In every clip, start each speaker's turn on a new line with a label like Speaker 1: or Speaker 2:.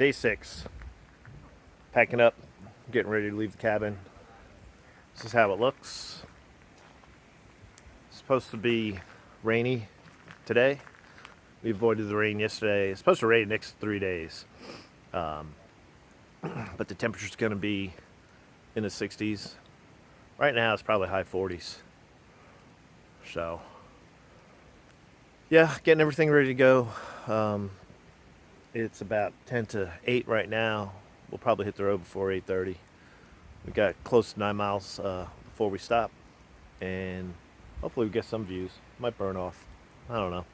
Speaker 1: Day 6. Packing up, getting ready to leave the cabin. This is how it looks. It's supposed to be rainy today. We avoided the rain yesterday. It's supposed to rain the next 3 days. But the temperature's going to be in the 60s. Right now it's probably high 40s. So, yeah, getting everything ready to go. It's about 10 to 8 right now. We'll probably hit the road before 8:30. We got close to 9 miles before we stop. And hopefully we get some views. Might burn off. I don't know.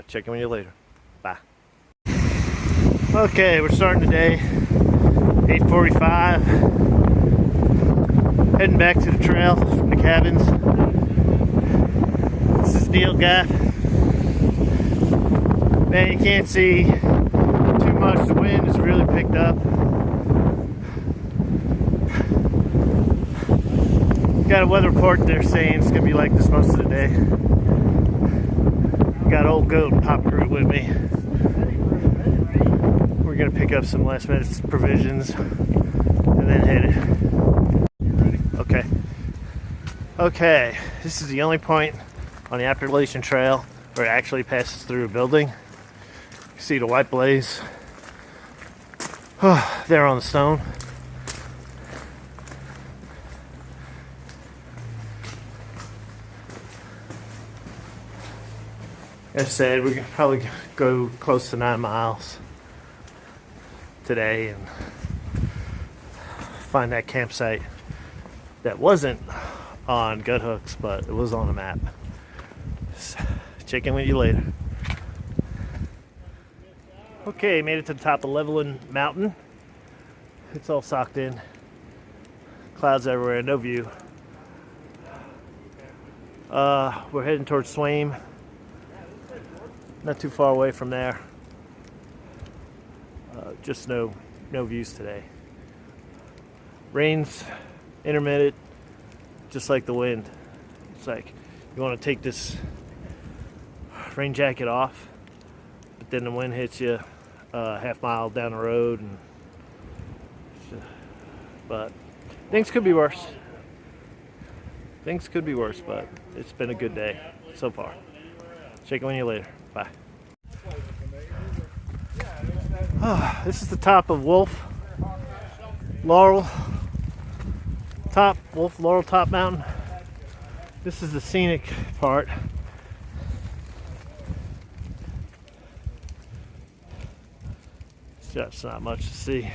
Speaker 1: Check in with you later. Bye. Okay, we're starting today. 8:45. Heading back to the trail from the cabins. This is Neil Gap. Man, you can't see too much. The wind has really picked up. Got a weather report there saying it's gonna be like this most of the day. Got Old Goat and Papa Groot with me. We're gonna pick up some last minute provisions and then hit it. Okay, this is the only point on the Appalachian Trail where it actually passes through a building. You see the white blaze there on the stone. As I said, we're gonna probably go close to 9 miles today and find that campsite that wasn't on gut hooks, but it was on a map. So, check in with you later. Okay, made it to the top of Leveling Mountain. It's all socked in. Clouds everywhere, no view. We're heading towards Swaim. Not too far away from there. Just no views today. Rain's intermittent, just like the wind. It's like you want to take this rain jacket off, but then the wind hits you half mile down the road, and but things could be worse. Things could be worse, but it's been a good day so far. Check in with you later. Bye. This is the top of Laurel Top Mountain. This is the scenic part. Just not much to see.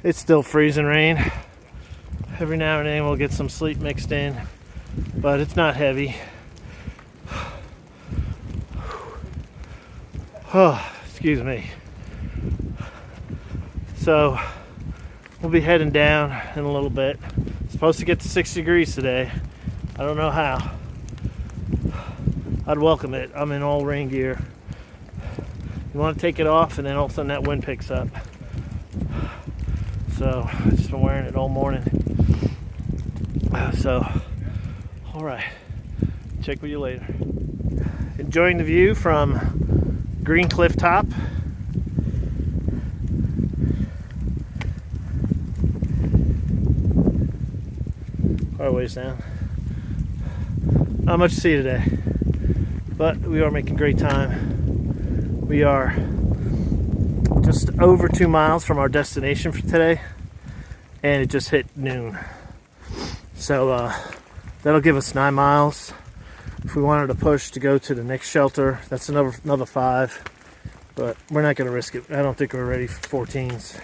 Speaker 1: It's still freezing rain. Every now and then we'll get some sleet mixed in, but it's not heavy. Oh, excuse me. So we'll be heading down in a little bit. It's supposed to get to 6 degrees today. I don't know how. I'd welcome it. I'm in all rain gear. You want to take it off, and then all of a sudden that wind picks up. So I've just been wearing it all morning. So, all right. Check with you later. Enjoying the view from Green Cliff Top. Quite a ways down. Not much to see today, but we are making great time. We are just over 2 miles from our destination for today, and it just hit noon. So that'll give us 9 miles. If we wanted to push to go to the next shelter, that's another 5. But we're not going to risk it. I don't think we're ready for 14s.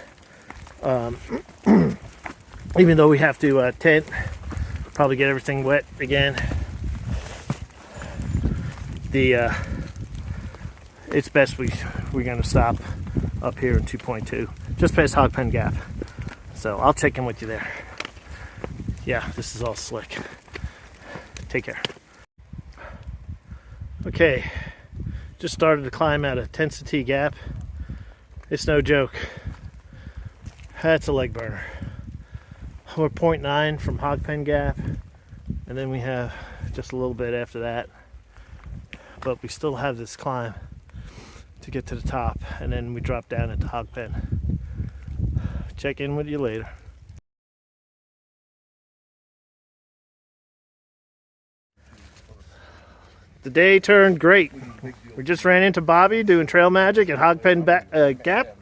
Speaker 1: Even though we have to tent, probably get everything wet again. It's best we're going to stop up here in 2.2, just past Hogpen Gap. So I'll check in with you there. Yeah, this is all slick. Take care. Okay, just started to climb out of Tensity Gap. It's no joke. That's a leg burner. We're 0.9 from Hogpen Gap, and then we have just a little bit after that. But we still have this climb. to get to the top, and then we drop down into hog pen. Check in with you later. The day turned great. We just ran into Bobby doing trail magic at Hog Pen Gap.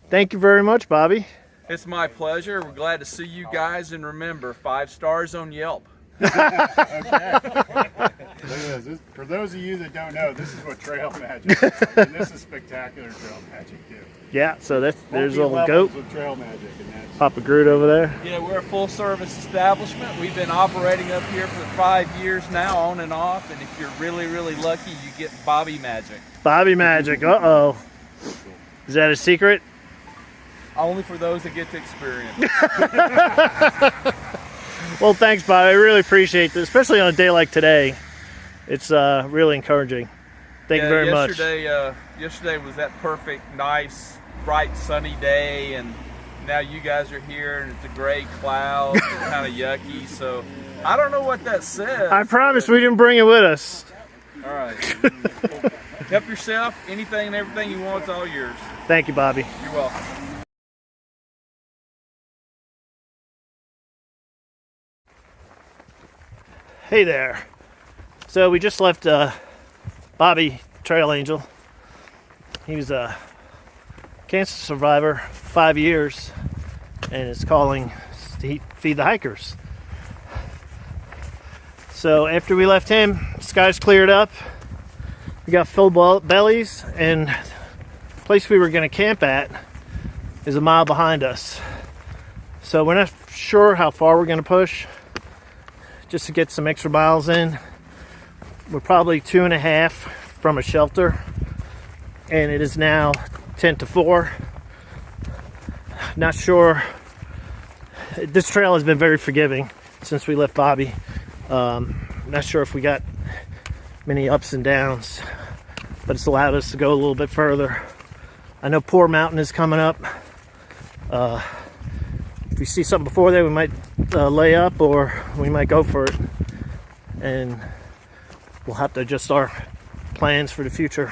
Speaker 1: Thank you very much, Bobby.
Speaker 2: It's my pleasure. We're glad to see you guys, and remember, 5 stars on Yelp.
Speaker 3: Okay. Look at this. For those of you that don't know, this is what trail magic is. And this is spectacular trail magic too.
Speaker 1: Yeah, so there's a little goat.
Speaker 3: Of trail magic, and that's
Speaker 1: Papa Groot over there.
Speaker 2: Yeah, we're a full-service establishment. We've been operating up here for 5 years now, on and off. And if you're really, really lucky, you get Bobby Magic.
Speaker 1: Bobby Magic. Uh-oh. Is that a secret?
Speaker 2: Only for those that get to experience.
Speaker 1: Well, thanks, Bobby. I really appreciate this, especially on a day like today. It's really encouraging. Thank you very much.
Speaker 2: Yesterday was that perfect, nice, bright, sunny day, and now you guys are here, and it's a gray cloud. It's kind of yucky, so I don't know what that says.
Speaker 1: I promise we didn't bring it with us.
Speaker 2: All right. Help yourself. Anything and everything you want, it's all yours.
Speaker 1: Thank you, Bobby.
Speaker 2: You're welcome.
Speaker 1: Hey there. So we just left Bobby Trail Angel. He was a cancer survivor 5 years and is calling to feed the hikers. So after we left him, skies cleared up. We got full bellies, and the place we were going to camp at is a mile behind us. So we're not sure how far we're going to push just to get some extra miles in. We're probably 2.5 from a shelter, and it is now 10 to 4. Not sure. This trail has been very forgiving since we left Bobby. Not sure if we got many ups and downs, but it's allowed us to go a little bit further. I know Poor Mountain is coming up. If we see something before there, we might lay up, or we might go for it, and we'll have to adjust our plans for the future.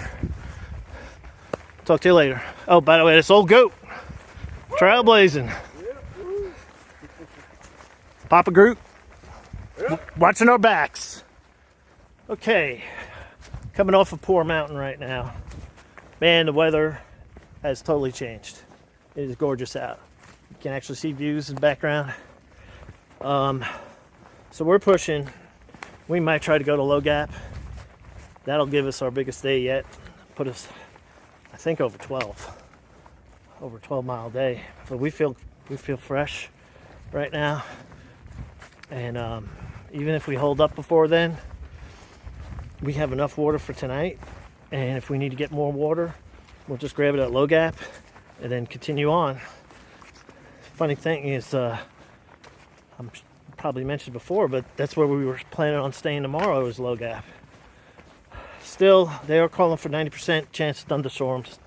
Speaker 1: Talk to you later. Oh, by the way, this old goat, trailblazing. Papa Groot, watching our backs. Okay, coming off of Poor Mountain right now. Man, the weather has totally changed. It is gorgeous out. You can actually see views in the background. So we're pushing. We might try to go to Low Gap. That'll give us our biggest day yet. Put us, I think, over 12 mile day. But we feel fresh right now. And even if we hold up before then, we have enough water for tonight. And if we need to get more water, we'll just grab it at Low Gap and then continue on. Funny thing is, I'm probably mentioned before, but that's where we were planning on staying tomorrow, was Low Gap. Still, they are calling for 90% chance of thunderstorms,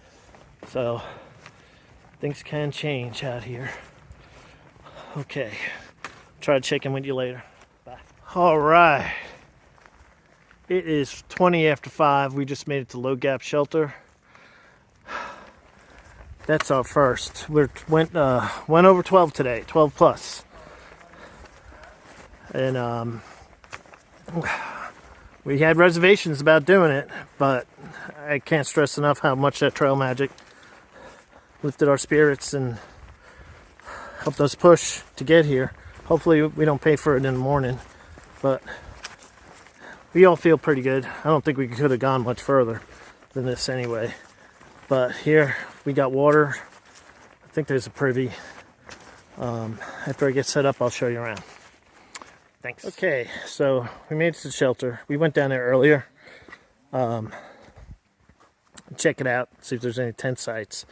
Speaker 1: so things can change out here. Okay, try to check in with you later. Bye. All right, it is 20 after 5. We just made it to Low Gap Shelter. That's our first. We went over 12 today, 12 plus. And we had reservations about doing it, but I can't stress enough how much that trail magic lifted our spirits and helped us push to get here. Hopefully we don't pay for it in the morning, but we all feel pretty good. I don't think we could have gone much further than this anyway. But here we got water. I think there's a privy. After I get set up, I'll show you around. Thanks. Okay, so we made it to the shelter. We went down there earlier. Check it out, see if there's any tent sites.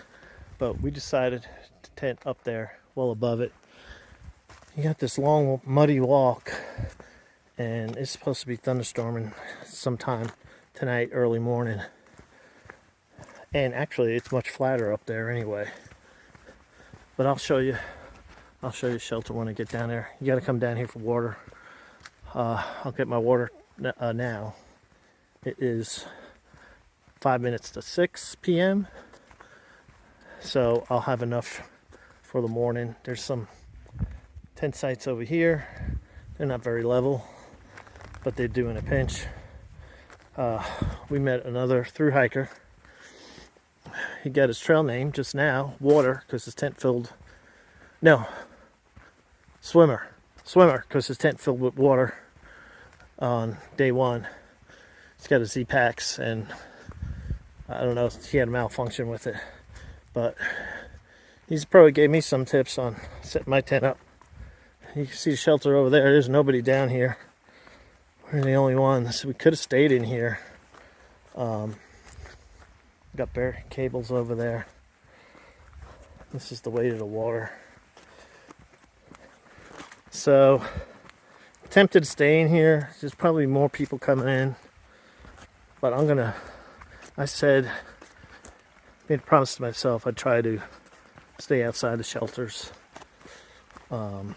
Speaker 1: But we decided to tent up there, well above it. You got this long, muddy walk, and it's supposed to be thunderstorming sometime tonight, early morning. And actually, it's much flatter up there anyway. But I'll show you shelter when I get down there. You got to come down here for water. I'll get my water now. It is 5 minutes to 6 p.m. So I'll have enough for the morning. There's some tent sites over here. They're not very level, but they do in a pinch. We met another thru hiker. He got his trail name just now, Water, because his tent filled. No, Swimmer, because his tent filled with water on day one. He's got his Z-Packs, and I don't know if he had a malfunction with it, but he's probably gave me some tips on setting my tent up. You can see the shelter over there. There's nobody down here. We're the only ones. We could have stayed in here. Got bare cables over there. This is the way to the water. So, tempted to stay in here. There's probably more people coming in. But I said, made a promise to myself I'd try to stay outside the shelters. And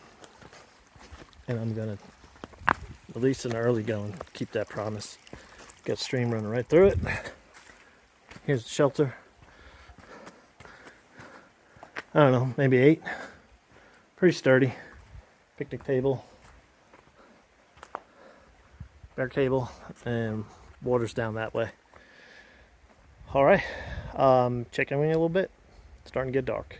Speaker 1: I'm gonna, at least in early going, keep that promise. Got a stream running right through it. Here's the shelter. I don't know, maybe 8. Pretty sturdy. Picnic table. Bare cable. And water's down that way. Alright. Checking in a little bit. It's starting to get dark.